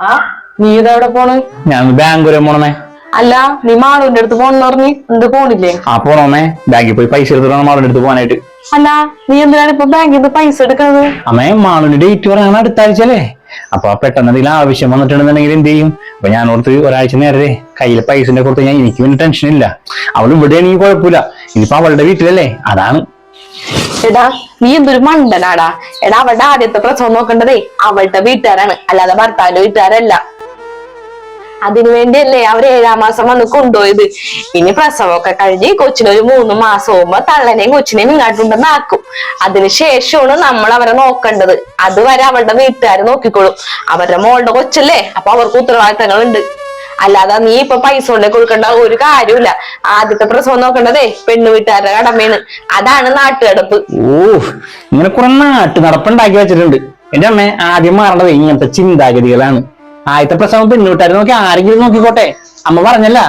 ആ നീ ഇതെവിടെ പോണ്? ഞാൻ ബാങ്ക് വരെ പോണമേ. അല്ല നീ മാളുവിന്റെ അടുത്ത് പോണെന്ന് പറഞ്ഞ് എന്ത് പോണില്ലേ? പോണോമേ, ബാങ്കിൽ പോയി പൈസ എടുത്തിട്ടാണ് മാളുവിന്റെ അടുത്ത് പോകാനായിട്ട്. അല്ല നീ എന്തിനാണ് ഇപ്പൊ ബാങ്കിൽ നിന്ന് പൈസ എടുക്കുന്നത്? അമ്മേ, മാളുവിന്റെ ഡേറ്റ് പറയാൻ അടുത്ത ആഴ്ചല്ലേ. അപ്പൊ പെട്ടെന്ന് എന്തെങ്കിലും ആവശ്യം വന്നിട്ടുണ്ടെന്നുണ്ടെങ്കിൽ എന്ത് ചെയ്യും? അപ്പൊ ഞാൻ ഓർത്ത് ഒരാഴ്ച നേരെ കയ്യിൽ പൈസന്റെ കൊടുത്ത് ഞാൻ എനിക്ക് പിന്നെ ടെൻഷൻ ഇല്ല. അവൾ ഇവിടെയാണെങ്കിൽ കുഴപ്പമില്ല, ഇനിയിപ്പോ അവളുടെ വീട്ടിലല്ലേ, അതാണ്. എടാ നീ എന്തൊരു മണ്ടനാടാ. എടാ അവളുടെ ആദ്യത്തെ പ്രസവം നോക്കേണ്ടതേ അവളുടെ വീട്ടുകാരാണ്, അല്ലാതെ ഭർത്താവിന്റെ വീട്ടുകാരല്ല. അതിനുവേണ്ടിയല്ലേ അവർ 7-ാം മാസം വന്ന് കൊണ്ടുപോയത്. ഇനി പ്രസവമൊക്കെ കഴിഞ്ഞ് കൊച്ചിനൊരു 3 മാസം ആകുമ്പോ തള്ളനെയും കൊച്ചിനെയും ഇങ്ങോട്ടുണ്ടെന്ന് ആക്കും. അതിനുശേഷമാണ് നമ്മൾ അവരെ നോക്കേണ്ടത്. അതുവരെ അവളുടെ വീട്ടുകാർ നോക്കിക്കോളും. അവരുടെ മോളുടെ കൊച്ചല്ലേ, അപ്പൊ അവർക്ക് ഉത്തരവാദിത്തങ്ങളുണ്ട്. അല്ലാതെ നീ ഇപ്പൊ പൈസ കൊണ്ടേ കൊടുക്കേണ്ട ഒരു കാര്യമില്ല. ആദ്യത്തെ പ്രസവം നോക്കേണ്ടതേ പെണ്ണു വീട്ടുകാരുടെ കടമയാണ്. അതാണ് നാട്ടുകടപ്പ്. ഇങ്ങനെ കുറെ നാട്ടു നടപ്പുണ്ടാക്കി വെച്ചിട്ടുണ്ട്. എന്റെ അമ്മ ആദ്യം മാറേണ്ടത് ഇങ്ങനത്തെ ചിന്താഗതികളാണ്. ആദ്യത്തെ പ്രസവം പെണ്ണുവീട്ടുകാരെ നോക്കി ആരെങ്കിലും നോക്കിക്കോട്ടെ. അമ്മ പറഞ്ഞല്ല,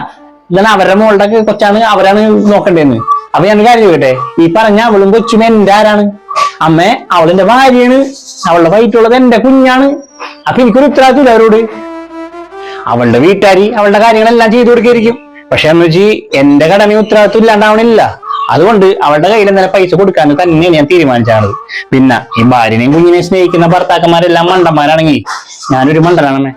ഇതാണ് അവരുടെ മോളുടെ കൊച്ചാണ്, അവരാണ് നോക്കണ്ടേന്ന്. അപ്പൊ ഞാൻ കാര്യം ചോദിക്കട്ടെ, ഈ പറഞ്ഞ അവളും കൊച്ചും എന്റെ ആരാണ്? അമ്മേ, അവളെന്റെ ഭാര്യയാണ്, അവളുടെ വയറ്റുള്ളത് എന്റെ കുഞ്ഞാണ്. അപ്പൊ എനിക്കൊരു ഉത്തരവാദിത്തമില്ല അവരോട്. അവളുടെ വീട്ടുകാരി അവളുടെ കാര്യങ്ങളെല്ലാം ചെയ്തു കൊടുക്കായിരിക്കും. പക്ഷെ എന്ന് വെച്ച് എന്റെ കടമയും ഉത്തരവാദിത്വം ഇല്ലാണ്ടാവണില്ല. അതുകൊണ്ട് അവളുടെ കയ്യിൽ എന്തെങ്കിലും പൈസ കൊടുക്കാൻ തന്നെയാണ് ഞാൻ തീരുമാനിച്ചത്. പിന്നെ ഈ ഭാര്യനെയും കുഞ്ഞിനെയും സ്നേഹിക്കുന്ന ഭർത്താക്കന്മാരെല്ലാം മണ്ടന്മാരാണെങ്കിൽ ഞാനൊരു മണ്ടനാണമ്മേ.